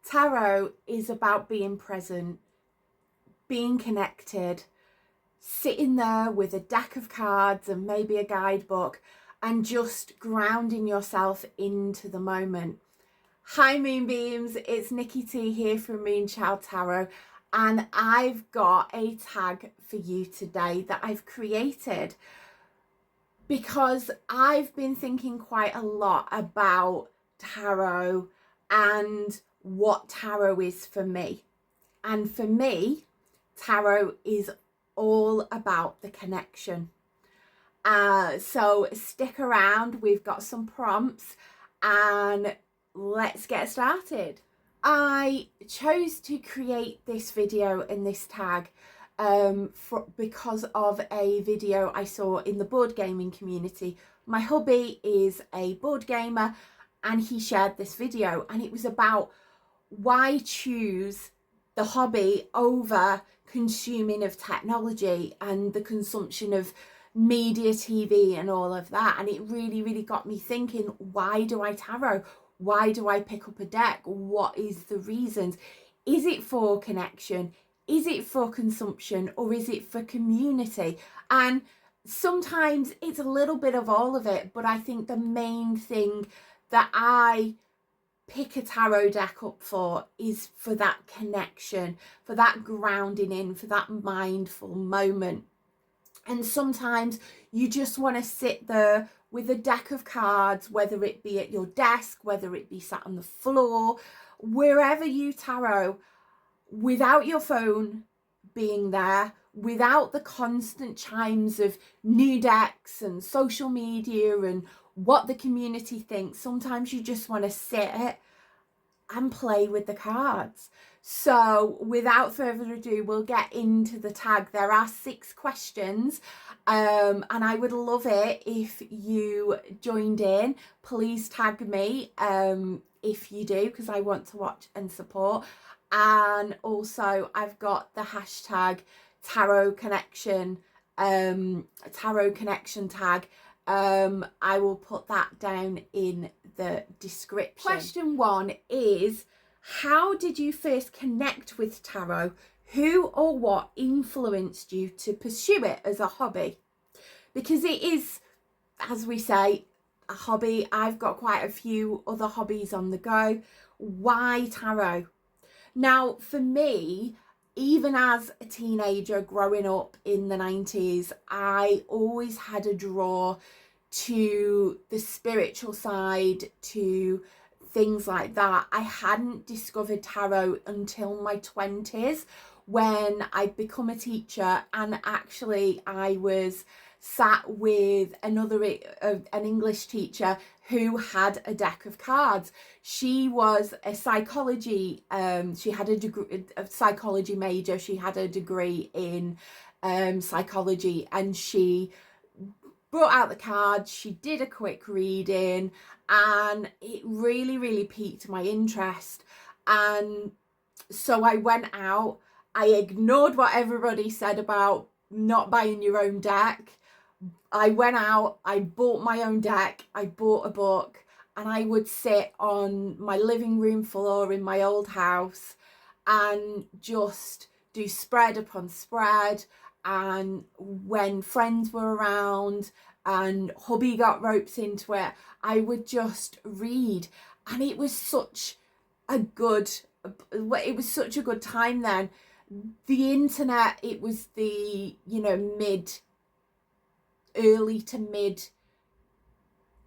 Tarot is about being present, being connected, sitting there with a deck of cards and maybe a guidebook and just grounding yourself into the moment. Hi Moonbeams, it's Nikki T here from Moonchild Tarot, and I've got a tag for you today that I've created because I've been thinking quite a lot about tarot and what tarot is for me. And for me, tarot is all about the connection. So stick around, we've got some prompts and let's get started. I chose to create this video and this tag because of a video I saw in the board gaming community. My hubby is a board gamer and he shared this video, and it was about why choose the hobby over consuming of technology and the consumption of media, TV and all of that. And it really got me thinking, why do I tarot? Why do I pick up a deck? What is the reasons? Is it for connection? Is it for consumption? Or is it for community? And sometimes it's a little bit of all of it, but I think the main thing that I pick a tarot deck up for is for that connection, for that grounding in, for that mindful moment. And sometimes you just want to sit there with a deck of cards, whether it be at your desk, whether it be sat on the floor, wherever you tarot, without your phone being there, without the constant chimes of new decks and social media and what the community thinks. Sometimes you just want to sit and play with the cards. So without further ado, we'll get into the tag. There are 6 questions and I would love it if you joined in. Please tag me if you do, because I want to watch and support. And also I've got the hashtag tarot connection tag. I will put that down in the description. Question 1 is, how did you first connect with tarot? Who or what influenced you to pursue it as a hobby? Because it is, as we say, a hobby. I've got quite a few other hobbies on the go. Why tarot? Now, for me, even as a teenager growing up in the 90s, I always had a draw to the spiritual side, to things like that. I hadn't discovered tarot until my 20s when I'd become a teacher, and actually I was sat with an English teacher who had a deck of cards. She was a psychology, she had a psychology major, she had a degree in psychology, and she brought out the cards, she did a quick reading, and it really piqued my interest. And so I went out, I ignored what everybody said about not buying your own deck. I went out, I bought my own deck, I bought a book, and I would sit on my living room floor in my old house and just do spread upon spread. And when friends were around and hubby got ropes into it, I would just read. And it was such a good time then. The internet, it was the, early to mid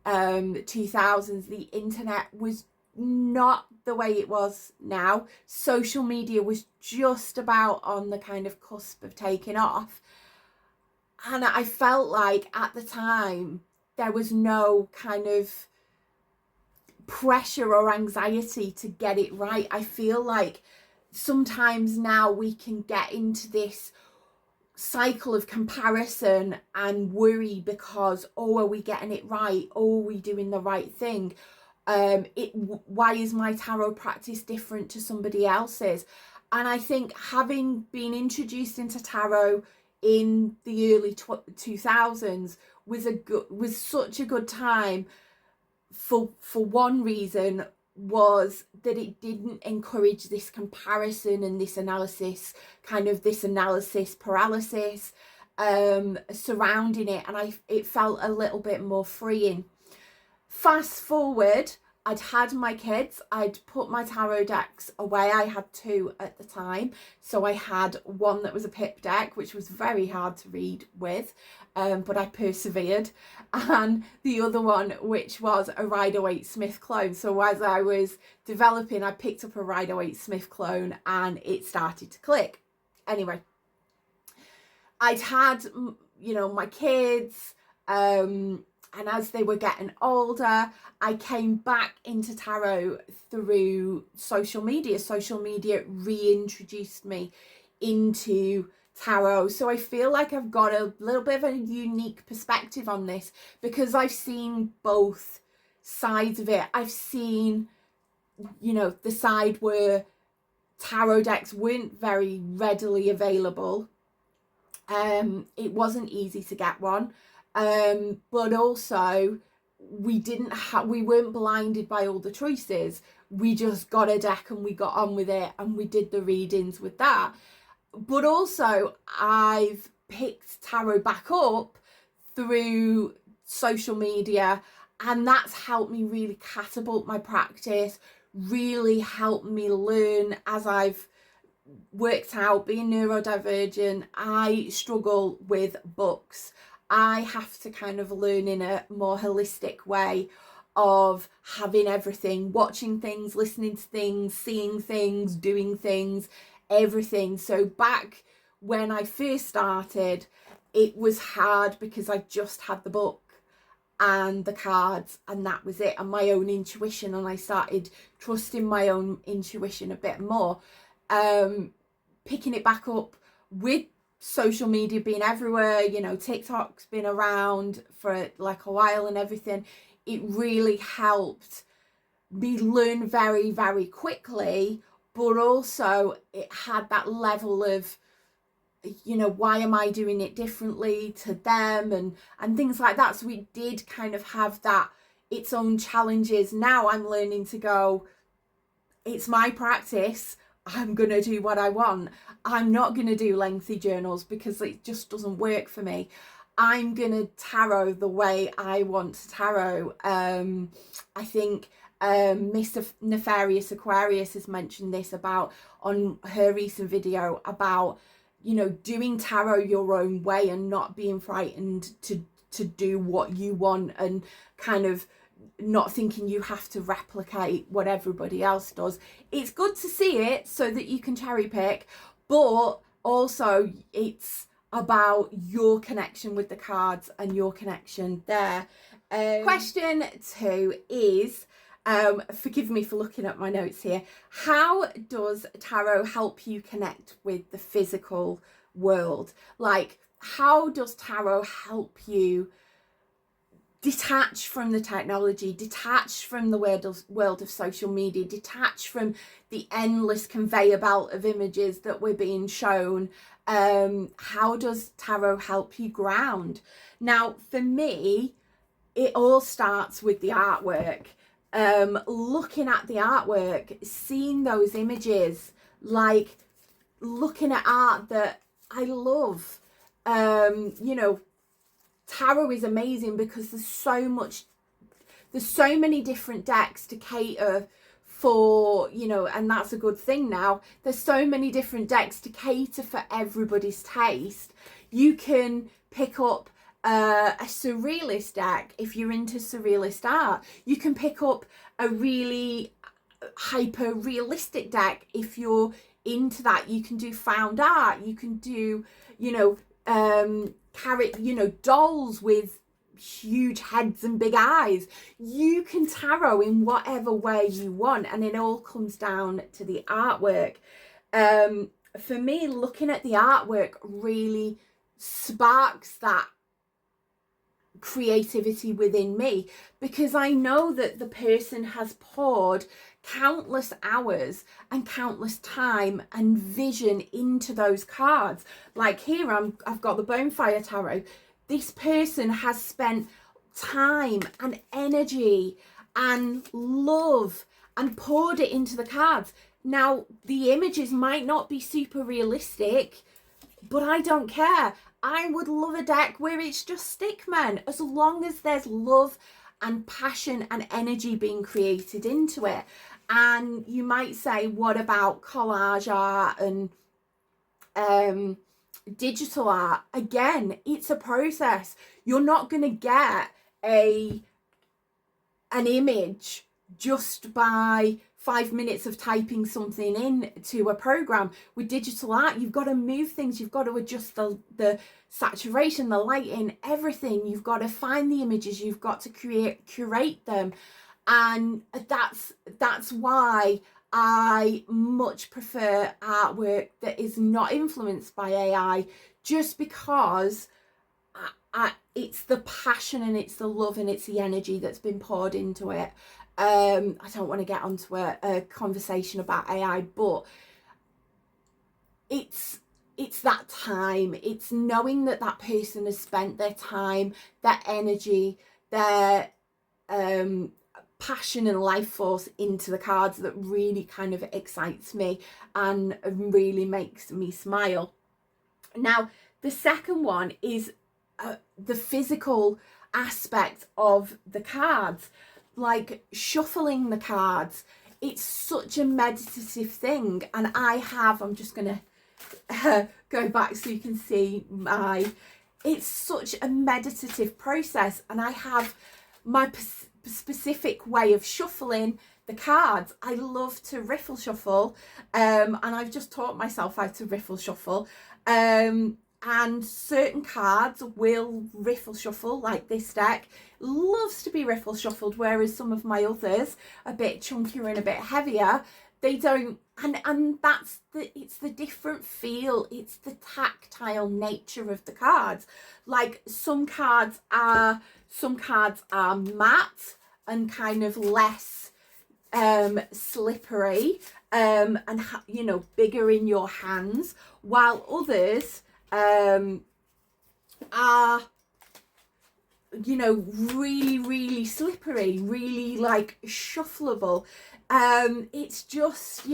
2000s. The internet was not the way it was now. Social media was just about on the kind of cusp of taking off, and I felt like at the time there was no kind of pressure or anxiety to get it right. I feel like sometimes now we can get into this cycle of comparison and worry because, oh, are we getting it right? Oh, are we doing the right thing? Why is my tarot practice different to somebody else's? And I think having been introduced into tarot in the early 2000s was such a good time for one reason. was that it didn't encourage this comparison and this analysis, kind of this analysis paralysis surrounding it, and it felt a little bit more freeing. Fast forward, I'd had my kids, I'd put my tarot decks away. I had 2 at the time. So I had one that was a pip deck, which was very hard to read with, but I persevered. And the other one, which was a Rider-Waite-Smith clone. So as I was developing, I picked up a Rider-Waite-Smith clone and it started to click. Anyway, I'd had, you know, my kids, and as they were getting older, I came back into tarot through social media. Social media reintroduced me into tarot. So I feel like I've got a little bit of a unique perspective on this because I've seen both sides of it. I've seen, you know, the side where tarot decks weren't very readily available. It wasn't easy to get one. But also we weren't blinded by all the choices. We just got a deck and we got on with it and we did the readings with that. But also I've picked tarot back up through social media, and that's helped me really catapult my practice, really helped me learn. As I've worked out being neurodivergent, I struggle with books. I have to kind of learn in a more holistic way of having everything, watching things, listening to things, seeing things, doing things, everything. So back when I first started, it was hard because I just had the book and the cards and that was it, and my own intuition, and I started trusting my own intuition a bit more. Picking it back up with social media being everywhere, you know, TikTok's been around for like a while and everything, it really helped me learn very, very quickly, but also it had that level of, you know, why am I doing it differently to them and things like that. So we did kind of have that, its own challenges. Now I'm learning to go, it's my practice, I'm going to do what I want. I'm not going to do lengthy journals because it just doesn't work for me. I'm going to tarot the way I want to tarot. I think Miss Nefarious Aquarius has mentioned this about on her recent video about, you know, doing tarot your own way and not being frightened to do what you want, and kind of not thinking you have to replicate what everybody else does. It's good to see it so that you can cherry pick, but also it's about your connection with the cards and your connection there. Question 2 is, forgive me for looking at my notes here, how does tarot help you connect with the physical world? Like, how does tarot help you detach from the technology, detach from the world of social media, detach from the endless conveyor belt of images that we're being shown? How does tarot help you ground? Now, for me, it all starts with the artwork. Looking at the artwork, seeing those images, like looking at art that I love. You know, tarot is amazing because there's so many different decks to cater for, you know, and that's a good thing now. There's so many different decks to cater for everybody's taste. You can pick up a surrealist deck if you're into surrealist art. You can pick up a really hyper realistic deck if you're into that. You can do found art. You can do, you know, dolls with huge heads and big eyes. You can tarot in whatever way you want, and it all comes down to the artwork. For me, looking at the artwork really sparks that creativity within me, because I know that the person has poured countless hours and countless time and vision into those cards. Like here, I've got the Bonefire Tarot. This person has spent time and energy and love and poured it into the cards. Now, the images might not be super realistic, but I don't care. I would love a deck where it's just stickmen, as long as there's love and passion and energy being created into it. And you might say, what about collage art and digital art? Again, it's a process. You're not going to get an image just by 5 minutes of typing something in to a program. With digital art, you've got to move things, you've got to adjust the saturation, the lighting, everything. You've got to find the images, you've got to curate them. And that's why I much prefer artwork that is not influenced by AI, just because it's the passion and it's the love and it's the energy that's been poured into it. I don't want to get onto a conversation about AI, but it's that time. It's knowing that that person has spent their time, their energy, their passion and life force into the cards that really kind of excites me and really makes me smile. Now, the second one is the physical aspect of the cards, like shuffling the cards. It's such a meditative thing, and I'm just gonna go back so you can see it's such a meditative process, and I have my specific way of shuffling the cards. I love to riffle shuffle, and I've just taught myself how to riffle shuffle. And certain cards will riffle shuffle, like this deck loves to be riffle shuffled, whereas some of my others, a bit chunkier and a bit heavier, they don't. And it's the different feel, it's the tactile nature of the cards. Like some cards are matte and kind of less slippery, and bigger in your hands, while others are really, really slippery, really like shuffleable. It's just,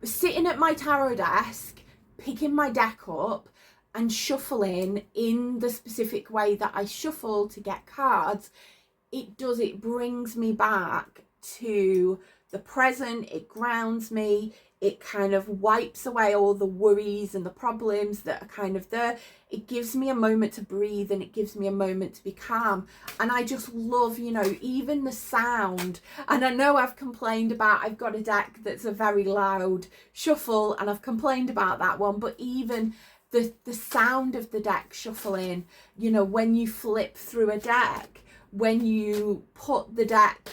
sitting at my tarot desk, picking my deck up and shuffling in the specific way that I shuffle to get cards. It brings me back to the present. It grounds me. It kind of wipes away all the worries and the problems that are kind of there. It gives me a moment to breathe, and it gives me a moment to be calm. And I just love, even the sound. And I know I've complained about, I've got a deck that's a very loud shuffle, and I've complained about that one, but even the sound of the deck shuffling, when you flip through a deck, when you put the deck,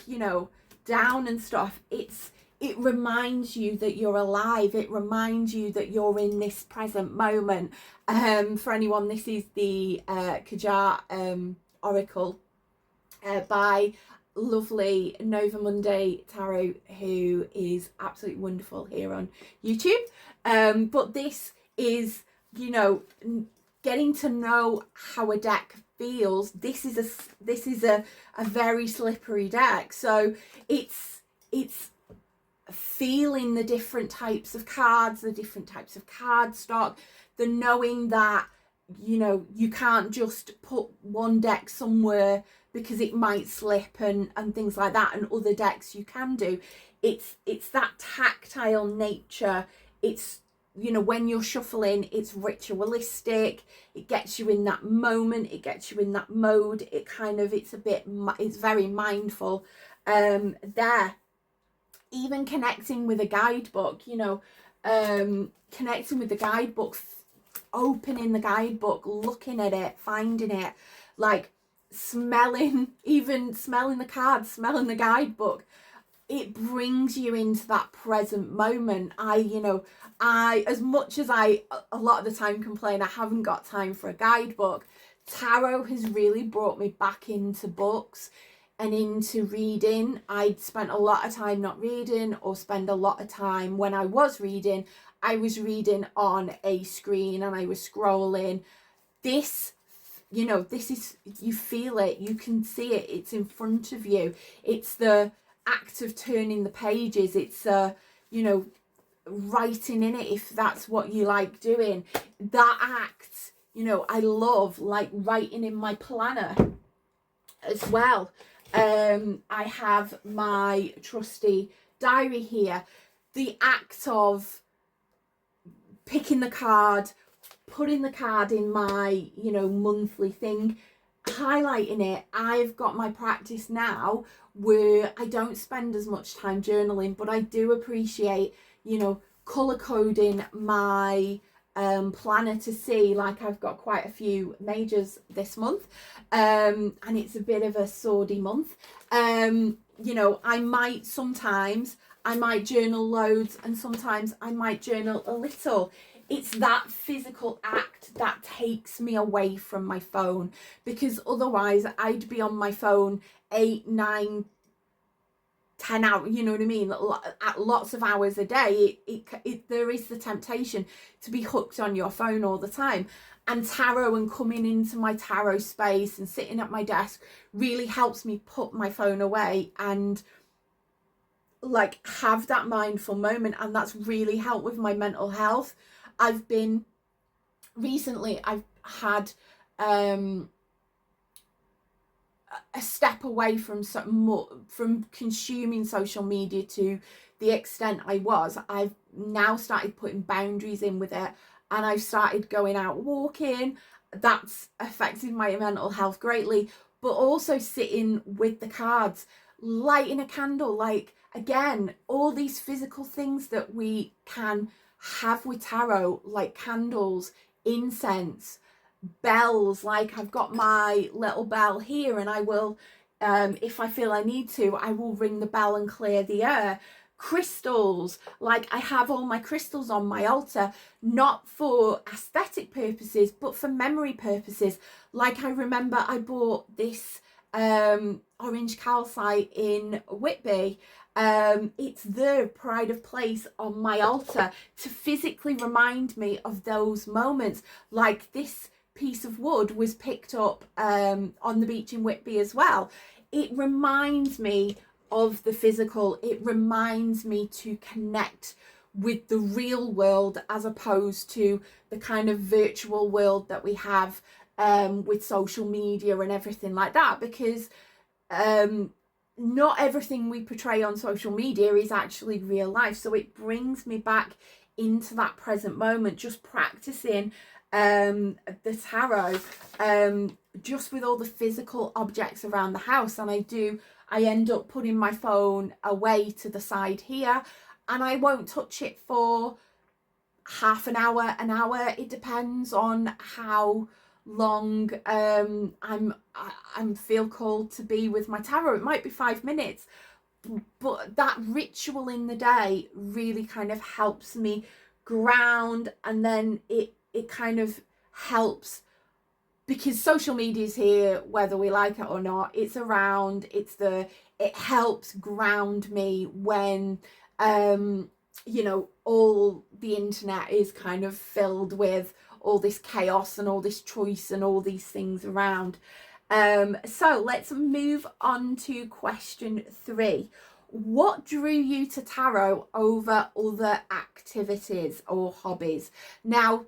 down and stuff, it reminds you that you're alive. It reminds you that you're in this present moment. For anyone, this is the Qajar Oracle by lovely Nova Monday Tarot, who is absolutely wonderful here on YouTube. But this is, getting to know how a deck feels. This is a very slippery deck, so it's feeling the different types of cards, the different types of card stock, the knowing that you can't just put one deck somewhere because it might slip and things like that, and other decks you can do. It's that tactile nature. It's when you're shuffling, it's ritualistic. It gets you in that moment, it gets you in that mode. It's very mindful there. Even connecting with a guidebook, connecting with the guidebook, opening the guidebook, looking at it, finding it, like smelling the cards, smelling the guidebook. It brings you into that present moment. I as much as I a lot of the time complain I haven't got time for a guidebook, tarot has really brought me back into books and into reading. I'd spent a lot of time not reading, or spend a lot of time when I was reading on a screen and I was scrolling. This is, you feel it, you can see it, it's in front of you. It's the act of turning the pages. It's you know, writing in it, if that's what you like doing. That act, you know, I love like writing in my planner as well. I have my trusty diary here. The act of picking the card, putting the card in my, you know, monthly thing, highlighting it. I've got my practice now where I don't spend as much time journaling, but I do appreciate, you know, color coding my planner to see, like I've got quite a few majors this month, and it's a bit of a swordy month. You know, sometimes I might journal loads, and sometimes I might journal a little. It's that physical act that takes me away from my phone, because otherwise I'd be on my phone 8, 9, 10 hours, you know what I mean, at lots of hours a day. There is the temptation to be hooked on your phone all the time. And tarot, and coming into my tarot space and sitting at my desk, really helps me put my phone away and like have that mindful moment. And that's really helped with my mental health. I've had a step away from consuming social media to the extent I was. I've now started putting boundaries in with it, and I've started going out walking. That's affected my mental health greatly. But also sitting with the cards, lighting a candle, like, again, all these physical things that we can have with tarot, like candles, incense, bells. Like I've got my little bell here, and I will, if I feel I need to, I will ring the bell and clear the air. Crystals, like I have all my crystals on my altar, not for aesthetic purposes, but for memory purposes. Like I remember I bought this orange calcite in Whitby. It's the pride of place on my altar to physically remind me of those moments. Like this piece of wood was picked up on the beach in Whitby as well. It reminds me of the physical. It reminds me to connect with the real world, as opposed to the kind of virtual world that we have with social media and everything like that, because not everything we portray on social media is actually real life. So it brings me back into that present moment, just practicing the tarot, just with all the physical objects around the house. And I end up putting my phone away to the side here, and I won't touch it for half an hour, an hour. It depends on how long I'm feel called to be with my tarot. It might be 5 minutes, but that ritual in the day really kind of helps me ground. And then it kind of helps, because social media is here whether we like it or not. It's around, it helps ground me when you know, all the internet is kind of filled with all this chaos and all this choice and all these things around. So let's move on to question 3. What drew you to tarot over other activities or hobbies? Now,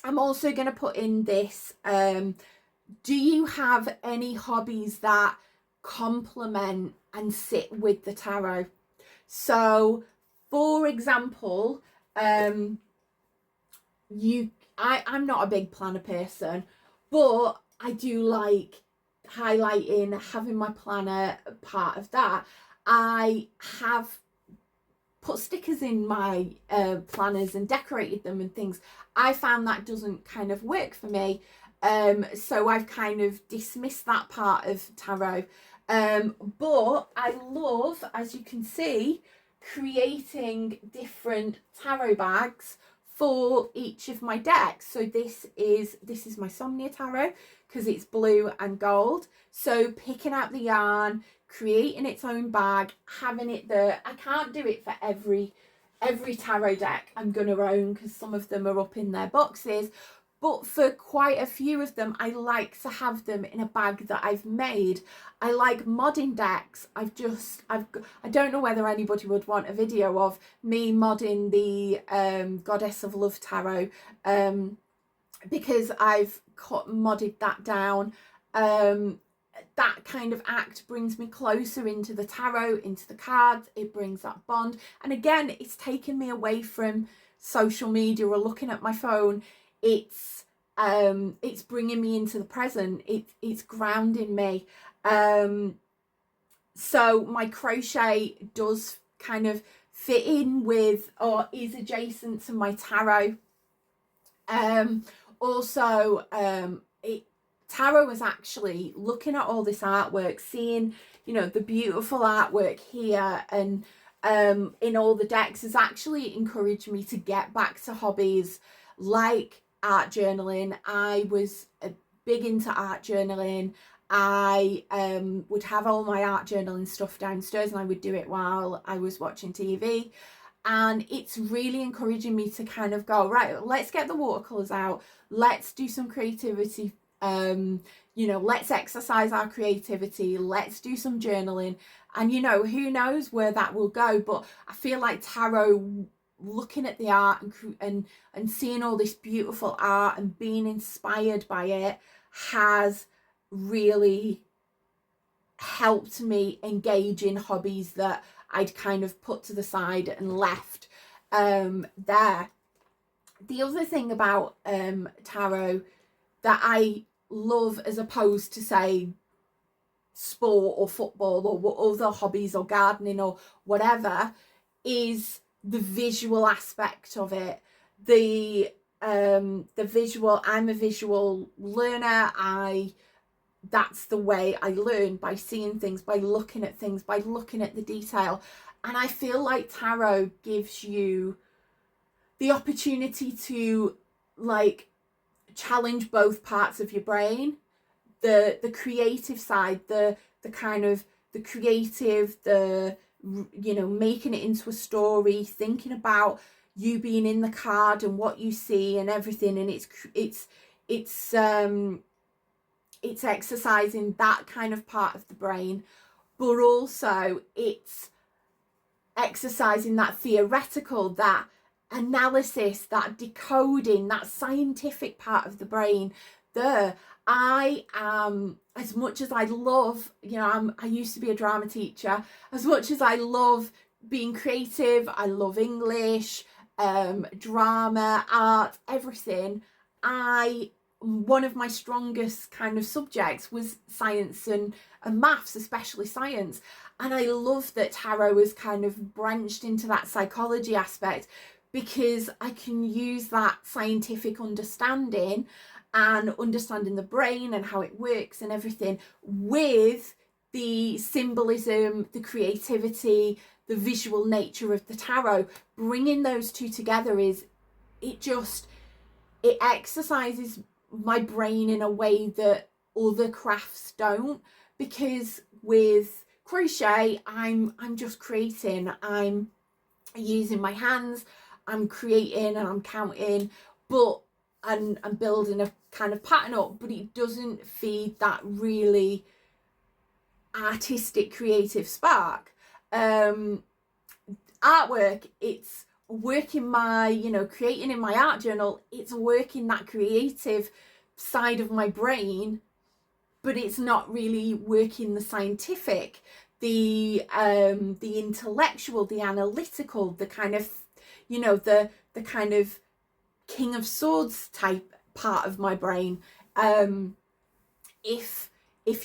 I'm also going to put in this, do you have any hobbies that complement and sit with the tarot? So, for example, I'm not a big planner person, but I do like highlighting, having my planner part of that. I have put stickers in my planners and decorated them and things. I found that doesn't kind of work for me. So I've kind of dismissed that part of tarot. But I love, as you can see, creating different tarot bags for each of my decks. So this is my Somnia tarot, because it's blue and gold. So picking out the yarn, creating its own bag, having it there. I can't do it for every tarot deck I'm gonna own, because some of them are up in their boxes, But for quite a few of them, I like to have them in a bag that I've made. I like modding decks. I don't know whether anybody would want a video of me modding the Goddess of Love Tarot, because I've modded that down. That kind of act brings me closer into the tarot, into the cards. It brings that bond. And again, it's taken me away from social media or looking at my phone. It's bringing me into the present. It's grounding me. So my crochet does kind of fit in with, or is adjacent to, my tarot. Also, tarot was actually looking at all this artwork, seeing, you know, the beautiful artwork here and in all the decks, has actually encouraged me to get back to hobbies like art journaling. I was big into art journaling. I would have all my art journaling stuff downstairs and I would do it while I was watching TV. And it's really encouraging me to kind of go, right, let's get the watercolors out. Let's do some creativity. You know, let's exercise our creativity. Let's do some journaling. And, you know, who knows where that will go. But I feel like tarot, looking at the art and seeing all this beautiful art and being inspired by it, has really helped me engage in hobbies that I'd kind of put to the side and left there. The other thing about tarot that I love, as opposed to, say, sport or football or other hobbies or gardening or whatever, is the visual aspect of it. The visual, I'm a visual learner. That's the way I learn, by seeing things, by looking at things, by looking at the detail. And I feel like tarot gives you the opportunity to, like, challenge both parts of your brain, the creative side, the kind of the creative, the, you know, making it into a story, thinking about you being in the card and what you see and everything. And it's exercising that kind of part of the brain, but also it's exercising that theoretical, that analysis, that decoding, that scientific part of the brain there. I am, as much as I love, you know, I used to be a drama teacher, as much as I love being creative, I love English, drama, art, everything, one of my strongest kind of subjects was science and maths, especially science. And I love that tarot has kind of branched into that psychology aspect, because I can use that scientific understanding and understanding the brain and how it works and everything, with the symbolism, the creativity, the visual nature of the tarot. Bringing those two together it exercises my brain in a way that other crafts don't, because with crochet, I'm just creating, I'm using my hands, I'm creating and I'm counting, and I'm building a kind of pattern up, but it doesn't feed that really artistic, creative spark. Artwork, it's working my, you know, creating in my art journal, it's working that creative side of my brain, but it's not really working the scientific, the intellectual, the analytical, the kind of, you know, the kind of King of Swords type part of my brain, if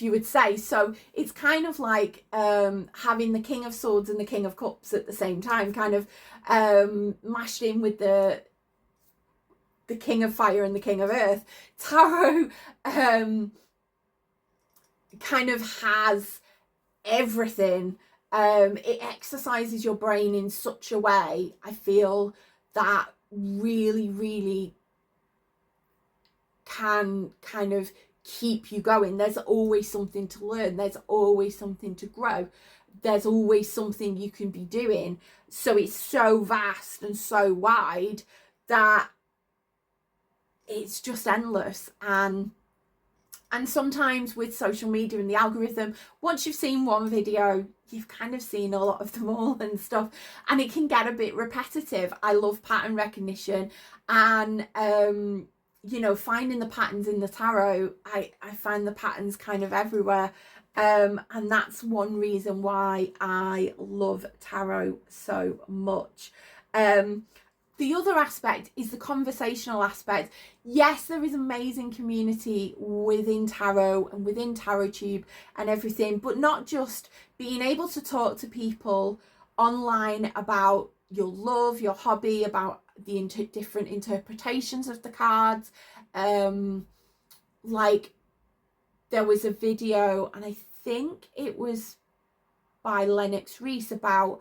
you would say. So it's kind of like having the King of Swords and the King of Cups at the same time, kind of mashed in with the King of Fire and the King of Earth. Tarot kind of has everything. It exercises your brain in such a way, I feel, that really can kind of keep you going. There's always something to learn, there's always something to grow, there's always something you can be doing. So it's so vast and so wide that it's just endless. And sometimes with social media and the algorithm, once you've seen one video, you've kind of seen a lot of them all and stuff, and it can get a bit repetitive. I love pattern recognition, and you know, finding the patterns in the tarot. I find the patterns kind of everywhere, and that's one reason why I love tarot so much. The other aspect is the conversational aspect. Yes, there is amazing community within tarot and within TarotTube and everything, but not just being able to talk to people online about your love, your hobby, about the different interpretations of the cards. Like there was a video, and I think it was by Lennox Reese, about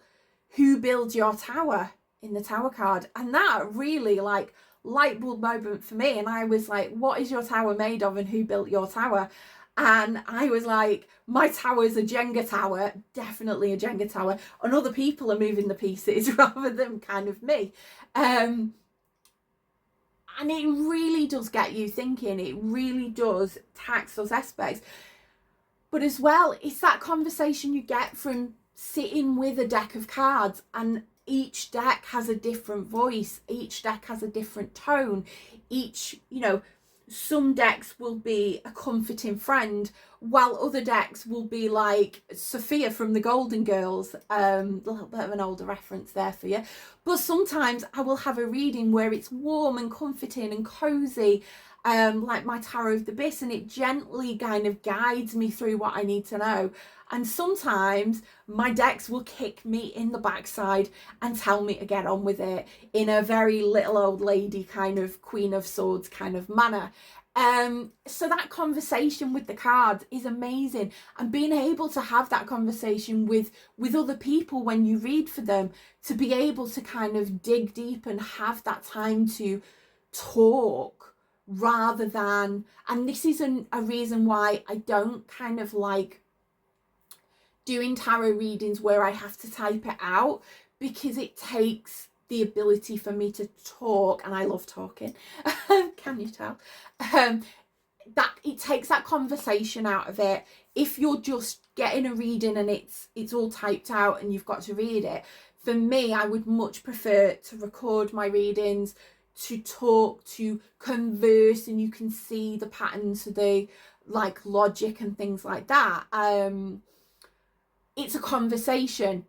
who builds your tower in the tower card, and that really like light bulb moment for me. And I was like, what is your tower made of, and who built your tower? And I was like, my tower's a Jenga tower, definitely a Jenga tower, and other people are moving the pieces rather than kind of me. And it really does get you thinking. It really does tax those aspects. But as well, it's that conversation you get from sitting with a deck of cards, and each deck has a different voice, each deck has a different tone, each, you know, some decks will be a comforting friend, while other decks will be like Sophia from the Golden Girls. A little bit of an older reference there for you. But sometimes I will have a reading where it's warm and comforting and cozy, like my Tarot of the Abyss, and it gently kind of guides me through what I need to know. And sometimes my decks will kick me in the backside and tell me to get on with it in a very little old lady kind of Queen of Swords kind of manner. So that conversation with the cards is amazing, and being able to have that conversation with other people when you read for them, to be able to kind of dig deep and have that time to talk rather than, and this is a reason why I don't kind of like doing tarot readings where I have to type it out, because it takes the ability for me to talk, and I love talking, can you tell? That it takes that conversation out of it. If you're just getting a reading and it's all typed out and you've got to read it, for me, I would much prefer to record my readings, to talk, to converse, and you can see the patterns, the like logic and things like that. It's a conversation,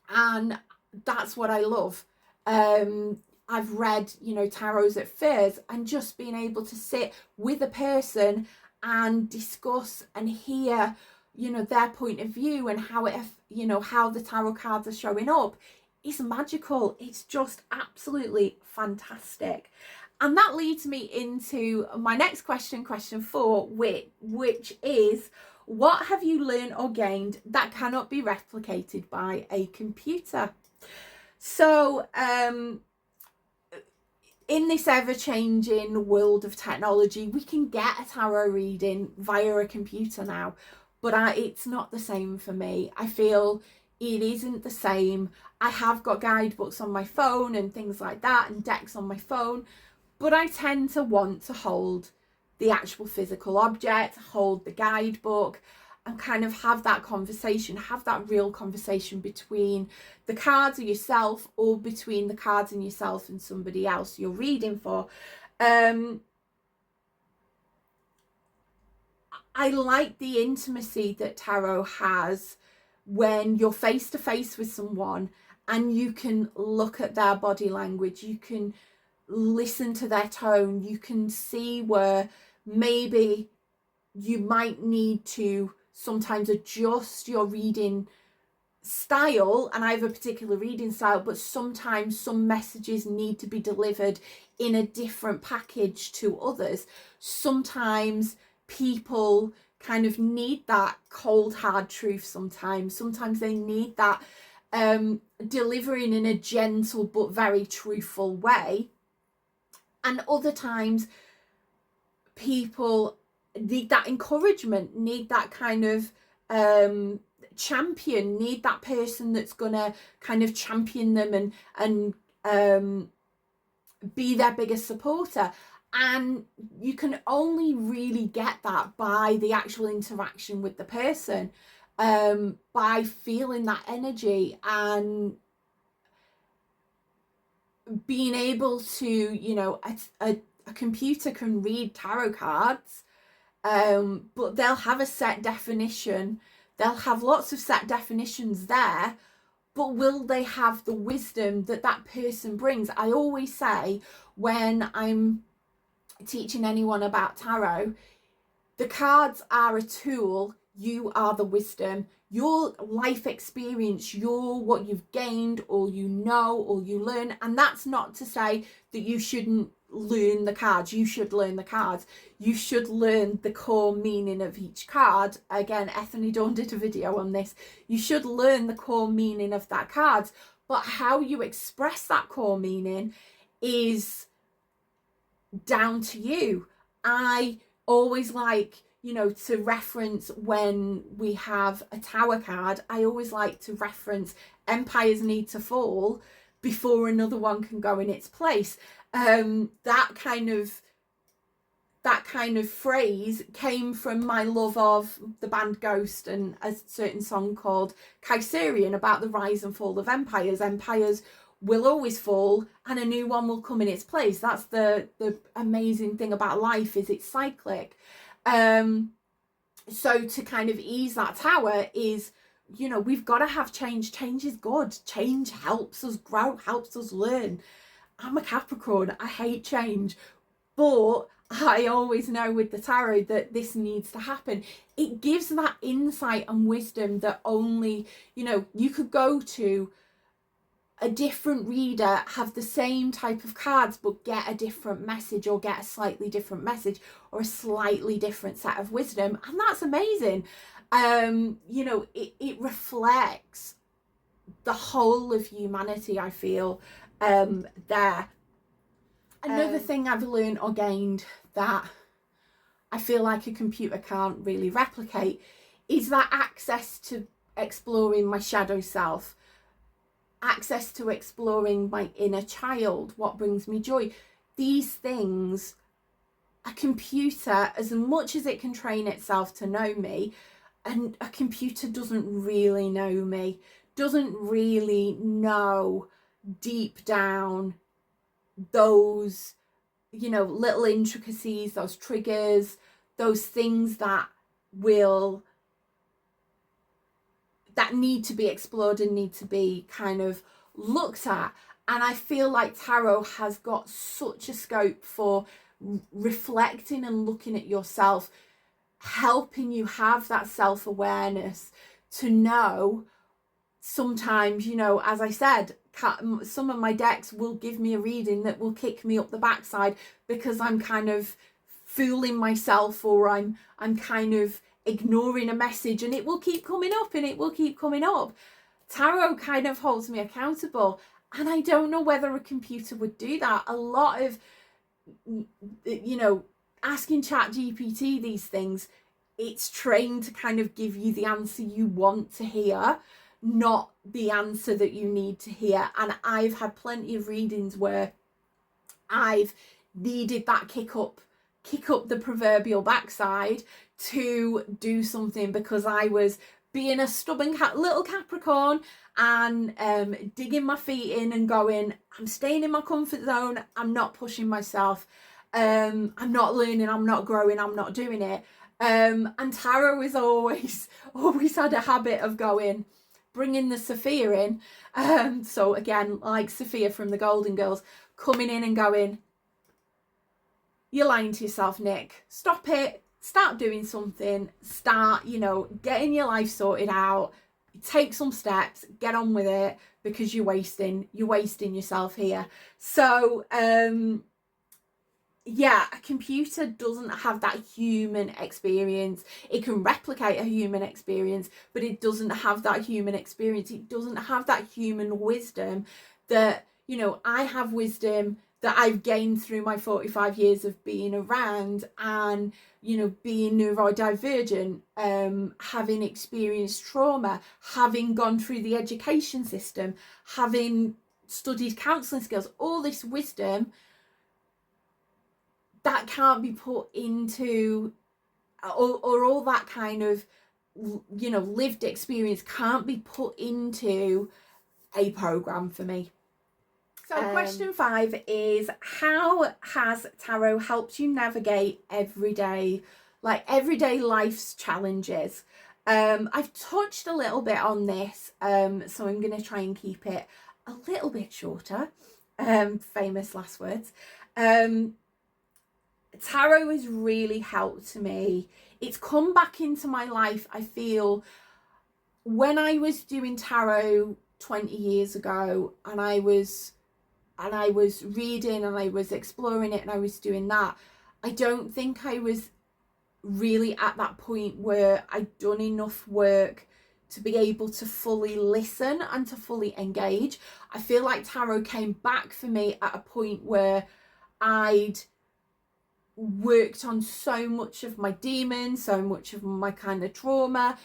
and that's what I love. I've read, you know, tarots at fairs, and just being able to sit with a person and discuss and hear, you know, their point of view and how it, you know, how the tarot cards are showing up is magical. It's just absolutely fantastic. And that leads me into my next question, question 4, which is, what have you learned or gained that cannot be replicated by a computer? So, in this ever-changing world of technology, we can get a tarot reading via a computer now, but it's not the same for me. I feel it isn't the same. I have got guidebooks on my phone and things like that, and decks on my phone, but I tend to want to hold the actual physical object, hold the guidebook, and kind of have that conversation, have that real conversation between the cards and yourself, or between the cards and yourself and somebody else you're reading for. I like the intimacy that tarot has when you're face to face with someone and you can look at their body language, you can listen to their tone, you can see where maybe you might need to sometimes adjust your reading style. And I have a particular reading style, but sometimes some messages need to be delivered in a different package to others. Sometimes people kind of need that cold hard truth. Sometimes they need that delivering in a gentle but very truthful way, and other times people need that encouragement, need that kind of champion, need that person that's gonna kind of champion them and be their biggest supporter. And you can only really get that by the actual interaction with the person, by feeling that energy and being able to, you know, a computer can read tarot cards, but they'll have a set definition. They'll have lots of set definitions there, but will they have the wisdom that that person brings? I always say when I'm teaching anyone about tarot, the cards are a tool, you are the wisdom. Your life experience, what you've gained, all you know, all you learn. And that's not to say that you shouldn't learn the cards. You should learn the cards. You should learn the core meaning of each card. Again, Ethany Dawn did a video on this. You should learn the core meaning of that card. But how you express that core meaning is down to you. I always like, you know, to reference when we have a tower card, I always like to reference empires need to fall before another one can go in its place. That kind of phrase came from my love of the band Ghost and a certain song called Kaiserian about the rise and fall of empires. Empires will always fall and a new one will come in its place. That's the amazing thing about life, is it's cyclic. So to kind of ease that tower is, you know, we've got to have change. Change is good. Change helps us grow, helps us learn. I'm a Capricorn. I hate change, but I always know with the tarot that this needs to happen. It gives that insight and wisdom that only, you know, you could go to a different reader, have the same type of cards, but get a different message, or get a slightly different message, or a slightly different set of wisdom. And that's amazing. You know, it reflects the whole of humanity, I feel, there. Another thing I've learned or gained that I feel like a computer can't really replicate is that access to exploring my shadow self, access to exploring my inner child, what brings me joy. These things, a computer, as much as it can train itself to know me, and a computer doesn't really know me, doesn't really know deep down those, you know, little intricacies, those triggers, those things that need to be explored and need to be kind of looked at. And I feel like tarot has got such a scope for reflecting and looking at yourself, helping you have that self-awareness to know sometimes, you know, as I said, some of my decks will give me a reading that will kick me up the backside because I'm kind of fooling myself, or I'm kind of ignoring a message, and it will keep coming up and it will keep coming up. Tarot kind of holds me accountable, and I don't know whether a computer would do that. A lot of, you know, asking ChatGPT these things, it's trained to kind of give you the answer you want to hear, not the answer that you need to hear. And I've had plenty of readings where I've needed that kick up the proverbial backside to do something, because I was being a stubborn little Capricorn and digging my feet in and going, I'm staying in my comfort zone, I'm not pushing myself, I'm not learning, I'm not growing, I'm not doing it. And tarot is always had a habit of bringing the Sophia in. So again, like Sophia from the Golden Girls, coming in and going, you're lying to yourself, Nick. Stop it. Start doing something. Start, you know, getting your life sorted out. Take some steps. Get on with it, because you're wasting yourself here. So, yeah, a computer doesn't have that human experience. It can replicate a human experience, but it doesn't have that human experience. It doesn't have that human wisdom that, you know, I have wisdom that I've gained through my 45 years of being around and, you know, being neurodivergent, having experienced trauma, having gone through the education system, having studied counselling skills, all this wisdom that can't be put into, or all that kind of, you know, lived experience can't be put into a program for me. So question 5 is, how has tarot helped you navigate everyday life's challenges? I've touched a little bit on this, so I'm going to try and keep it a little bit shorter. Famous last words. Tarot has really helped me. It's come back into my life, I feel, when I was doing tarot 20 years ago, and I was reading and I was exploring it and I was doing that. I don't think I was really at that point where I'd done enough work to be able to fully listen and to fully engage. I feel like tarot came back for me at a point where I'd worked on so much of my demons, so much of my kind of trauma,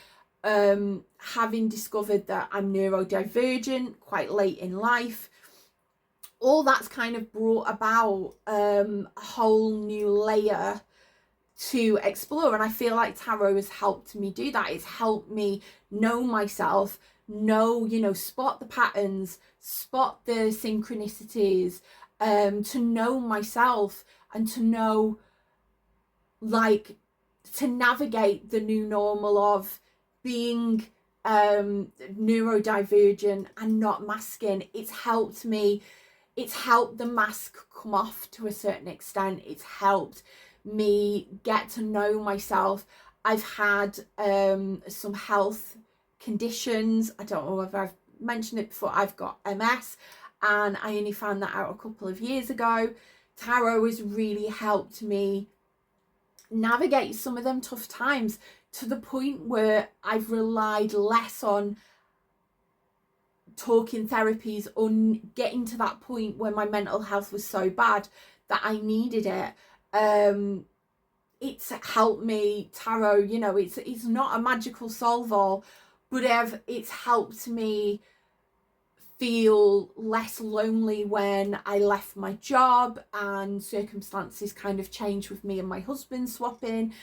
having discovered that I'm neurodivergent quite late in life. All that's kind of brought about a whole new layer to explore, and I feel like tarot has helped me do that. It's helped me know myself, spot the patterns, spot the synchronicities, to know myself and to know, like, to navigate the new normal of being neurodivergent and not masking. It's helped me. It's helped the mask come off to a certain extent. It's helped me get to know myself. I've had some health conditions. I don't know if I've mentioned it before. I've got MS, and I only found that out a couple of years ago. Tarot has really helped me navigate some of them tough times, to the point where I've relied less on talking therapies, or getting to that point where my mental health was so bad that I needed it. It's helped me. Tarot, it's not a magical solve all, but it's helped me feel less lonely when I left my job and circumstances kind of changed with me and my husband swapping.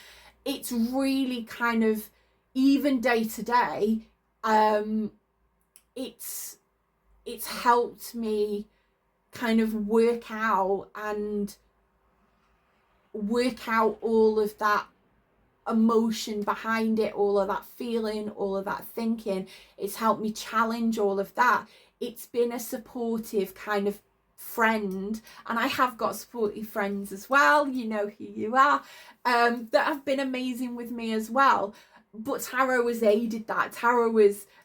It's really kind of, even day to day, it's helped me kind of work out all of that emotion behind it, all of that feeling, all of that thinking. It's helped me challenge all of that. It's been a supportive kind of friend, and I have got supportive friends as well, you know who you are, that have been amazing with me as well. But tarot has aided that. Tarot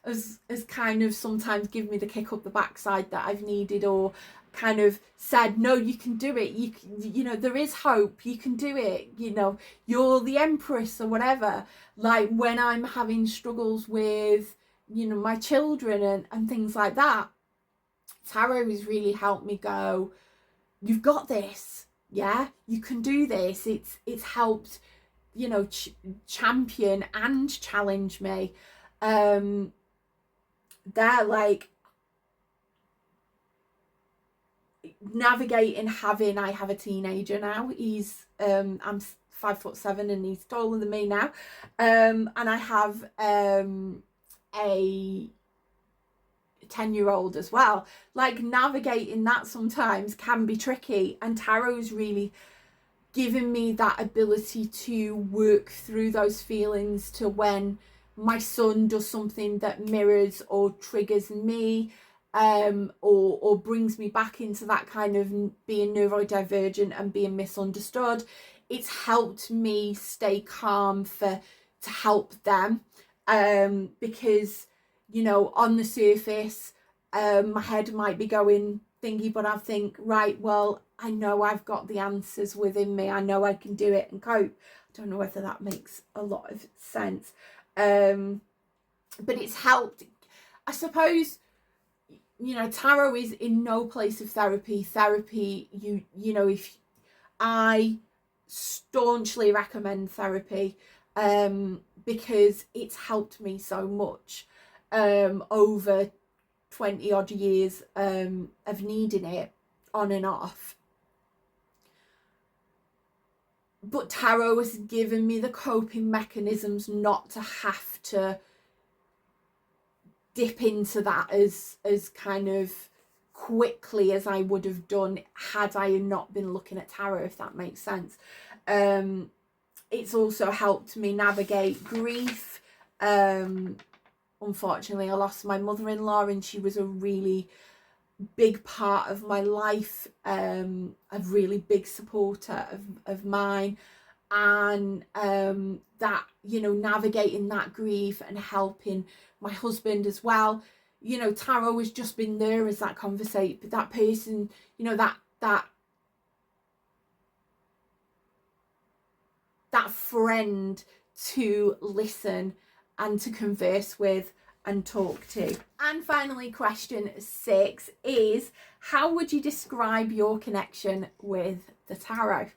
has kind of sometimes given me the kick up the backside that I've needed, or kind of said, no, you can do it, you know, there is hope, you can do it, you're the empress, or whatever. Like when I'm having struggles with, my children and things like that, tarot has really helped me go, you've got this, yeah, you can do this. It's helped, champion and challenge me. They're like navigating I have a teenager now. He's I'm 5'7" and he's taller than me now, and I have a 10-year-old as well. Like, navigating that sometimes can be tricky, and tarot's really given me that ability to work through those feelings, to when my son does something that mirrors or triggers me, or brings me back into that kind of being neurodivergent and being misunderstood. It's helped me stay calm to help them, because on the surface, my head might be going thingy, but I think, right, well, I know I've got the answers within me, I know I can do it and cope. I don't know whether that makes a lot of sense, but it's helped, I suppose. Tarot is in no place of therapy. If I staunchly recommend therapy, because it's helped me so much over 20 odd years of needing it on and off. but tarot has given me the coping mechanisms not to have to dip into that as kind of quickly as I would have done had I not been looking at tarot, if that makes sense. It's also helped me navigate grief. Unfortunately, I lost my mother-in-law, and she was a really big part of my life, a really big supporter of mine, and that, you know, navigating that grief and helping my husband as well. You know, tarot has just been there as that conversation, that person, you know, that friend to listen and to converse with and talk to. And finally, question 6 is, how would you describe your connection with the tarot?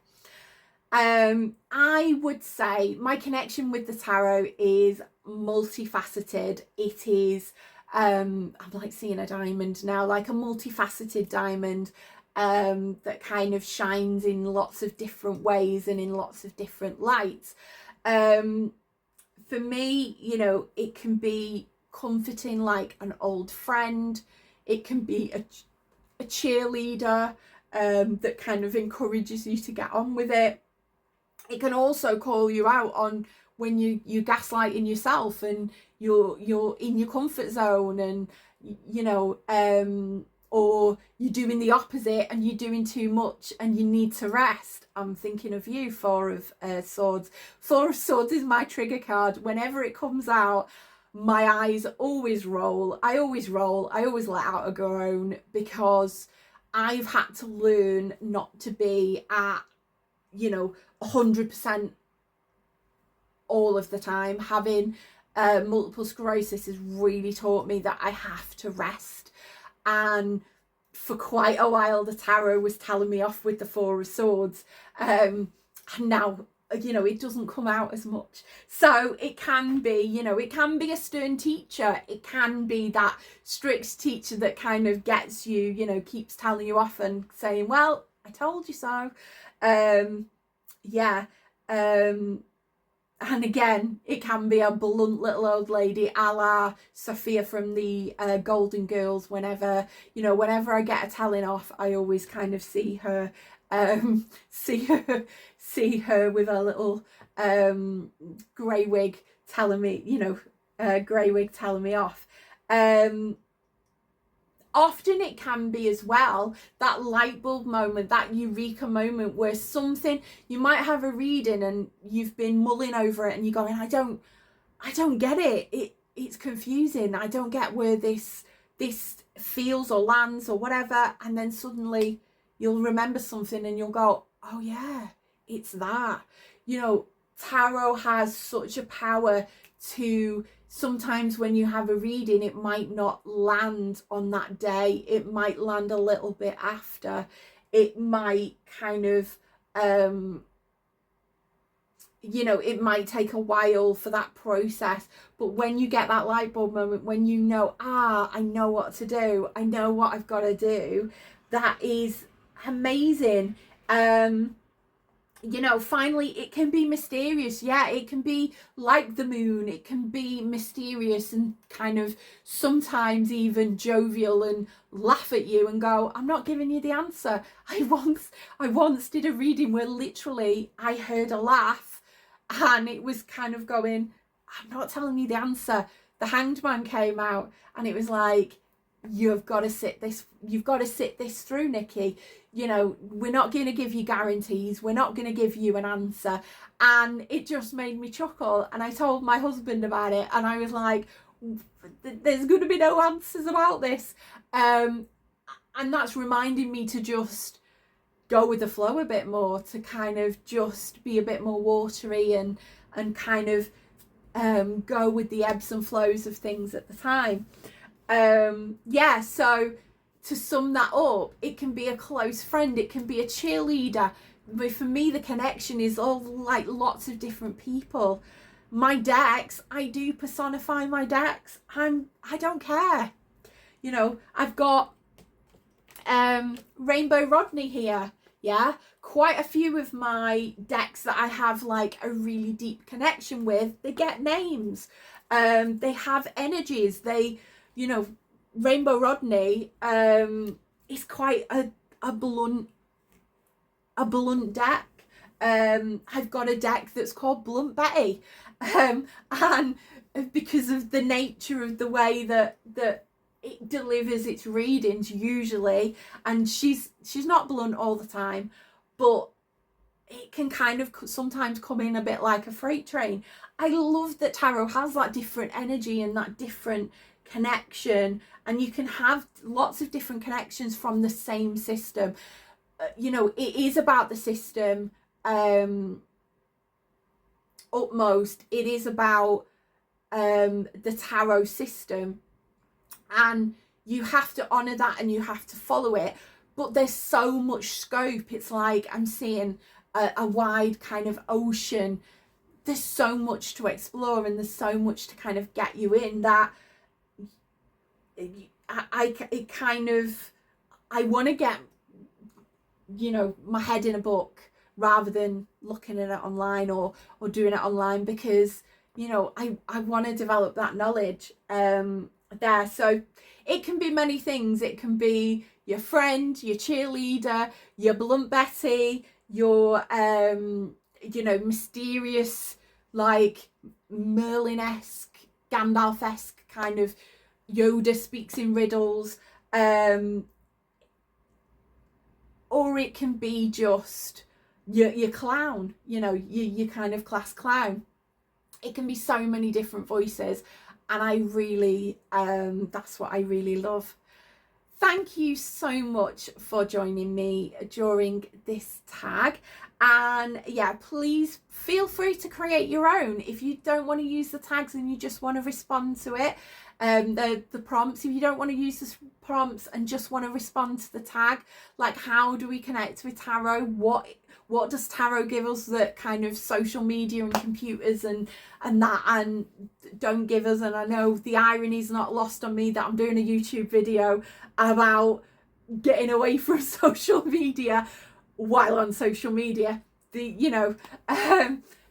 I would say my connection with the tarot is multifaceted. It is, I'm like seeing a diamond now, like a multifaceted diamond that kind of shines in lots of different ways and in lots of different lights. For me, you know, it can be comforting like an old friend. It can be a cheerleader that kind of encourages you to get on with it. It can also call you out on when you're gaslighting yourself and you're in your comfort zone, and you know, or you're doing the opposite and you're doing too much and you need to rest. I'm thinking of you, Four of Swords. Four of Swords is my trigger card. Whenever it comes out, my eyes always roll. I always let out a groan, because I've had to learn not to be at, you know, 100% all of the time. Having multiple sclerosis has really taught me that I have to rest. And for quite a while, the tarot was telling me off with the Four of Swords. And now, you know, it doesn't come out as much. So it can be, you know, it can be a stern teacher. It can be that strict teacher that kind of gets you, you know, keeps telling you off and saying, well, I told you so. And again, it can be a blunt little old lady, a la Sophia from the Golden Girls. Whenever I get a telling off, I always kind of see her with a little grey wig telling me, you know, grey wig telling me off. Often it can be as well that light bulb moment, that eureka moment, where something, you might have a reading and you've been mulling over it and you're going, I don't get it. It's confusing. I don't get where this feels or lands or whatever. And then suddenly you'll remember something and you'll go, oh yeah, it's that. You know, tarot has such a power to, sometimes when you have a reading, it might not land on that day. It might land a little bit after. It might kind of, you know, it might take a while for that process. But when you get that light bulb moment, when you know, I know what to do, I know what I've got to do, that is amazing. You know, finally, it can be mysterious. Yeah, it can be like the moon. It can be mysterious and kind of sometimes even jovial and laugh at you and go, I'm not giving you the answer. I once did a reading where literally I heard a laugh and it was kind of going, I'm not telling you the answer. The Hanged Man came out and it was like, you've got to sit this through, Nikki. You know, we're not going to give you guarantees. We're not going to give you an answer. And it just made me chuckle. And I told my husband about it. And I was like, there's going to be no answers about this. And that's reminding me to just go with the flow a bit more, to kind of just be a bit more watery and kind of go with the ebbs and flows of things at the time. So to sum that up, it can be a close friend, it can be a cheerleader. But for me, the connection is all like lots of different people. My decks, I do personify my decks. I don't care. You know, I've got Rainbow Rodney here. Yeah, quite a few of my decks that I have like a really deep connection with, they get names. They have energies. They, you know, Rainbow Rodney is quite a blunt deck. I've got a deck that's called Blunt Betty, and because of the nature of the way that it delivers its readings usually, and she's not blunt all the time, but it can kind of sometimes come in a bit like a freight train. I love that tarot has that different energy and that different connection, and you can have lots of different connections from the same system. You know, it is about the system utmost. It is about the tarot system, and you have to honor that and you have to follow it, but there's so much scope. It's like I'm seeing a wide kind of ocean. There's so much to explore and there's so much to kind of get you in that I want to get, you know, my head in a book rather than looking at it online or doing it online, because, you know, I want to develop that knowledge there. So it can be many things. It can be your friend, your cheerleader, your Blunt Betty, your you know, mysterious, like Merlin-esque, Gandalf-esque kind of Yoda speaks in riddles, or it can be just your clown, you know, your kind of class clown. It can be so many different voices, and I really that's what I really love. Thank you so much for joining me during this tag, and yeah, please feel free to create your own. If you don't want to use the tags and you just want to respond to it, the prompts, if you don't want to use the prompts and just want to respond to the tag, like how do we connect with tarot, what does tarot give us that kind of social media and computers and that and don't give us. And I know the irony is not lost on me that I'm doing a YouTube video about getting away from social media while on social media,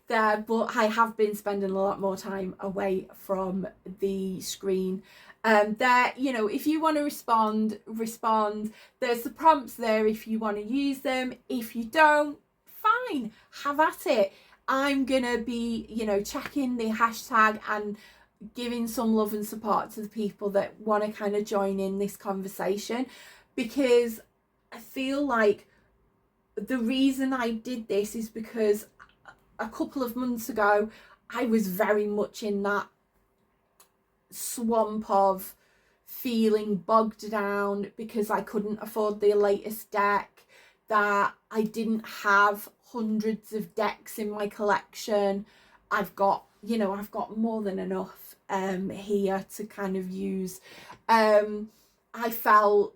there, but I have been spending a lot more time away from the screen. There, you know, if you want to respond. There's the prompts there if you want to use them. If you don't, fine, have at it. I'm gonna be, you know, checking the hashtag and giving some love and support to the people that want to kind of join in this conversation, because I feel like the reason I did this is because a couple of months ago I was very much in that swamp of feeling bogged down because I couldn't afford the latest deck, that I didn't have hundreds of decks in my collection. I've got more than enough here to kind of use. I felt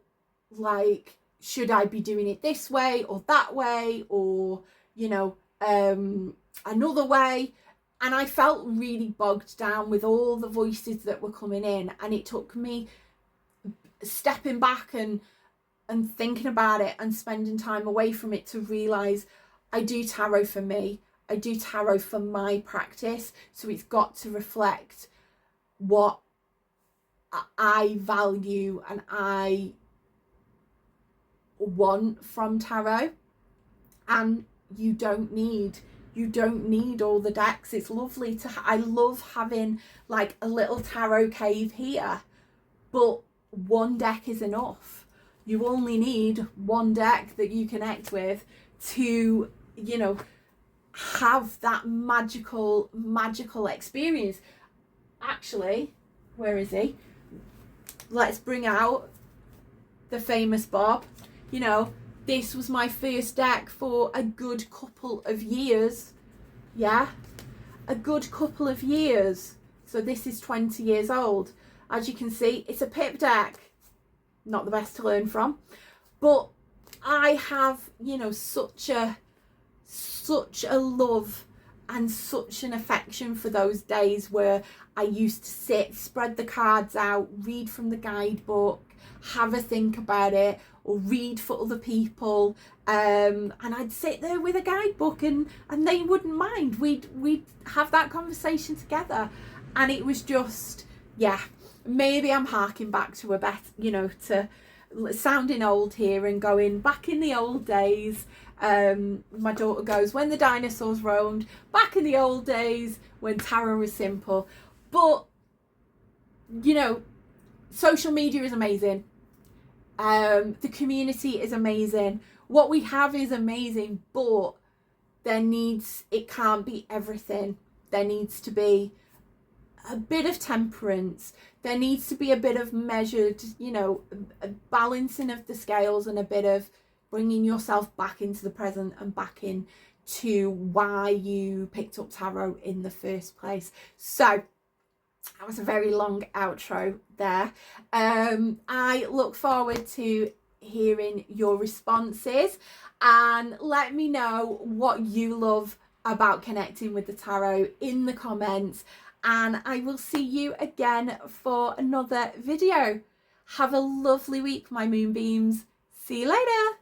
like, should I be doing it this way or that way, or, you know, another way? And I felt really bogged down with all the voices that were coming in, and it took me stepping back and thinking about it and spending time away from it to realise I do tarot for me. I do tarot for my practice, so it's got to reflect what I value and I want from tarot. And you don't need all the decks. It's lovely to I love having like a little tarot cave here, but one deck is enough. You only need one deck that you connect with to, you know, have that magical experience. Actually, where is he? Let's bring out the famous Bob. You know, this was my first deck for a good couple of years. Yeah, a good couple of years. So this is 20 years old. As you can see, it's a pip deck. Not the best to learn from. But I have, you know, such a love and such an affection for those days where I used to sit, spread the cards out, read from the guidebook, have a think about it, or read for other people. And I'd sit there with a guidebook and they wouldn't mind. We'd have that conversation together. And it was just, yeah, maybe I'm harking back to a better, you know, to sounding old here and going back in the old days. My daughter goes, when the dinosaurs roamed, back in the old days when tarot was simple. But, you know, social media is amazing. The community is amazing. What we have is amazing, but it can't be everything. There needs to be a bit of temperance. There needs to be a bit of measured, you know, a balancing of the scales and a bit of bringing yourself back into the present and back in to why you picked up tarot in the first place. So that was a very long outro there. I look forward to hearing your responses, and let me know what you love about connecting with the tarot in the comments, and I will see you again for another video. Have a lovely week, my moonbeams. See you later.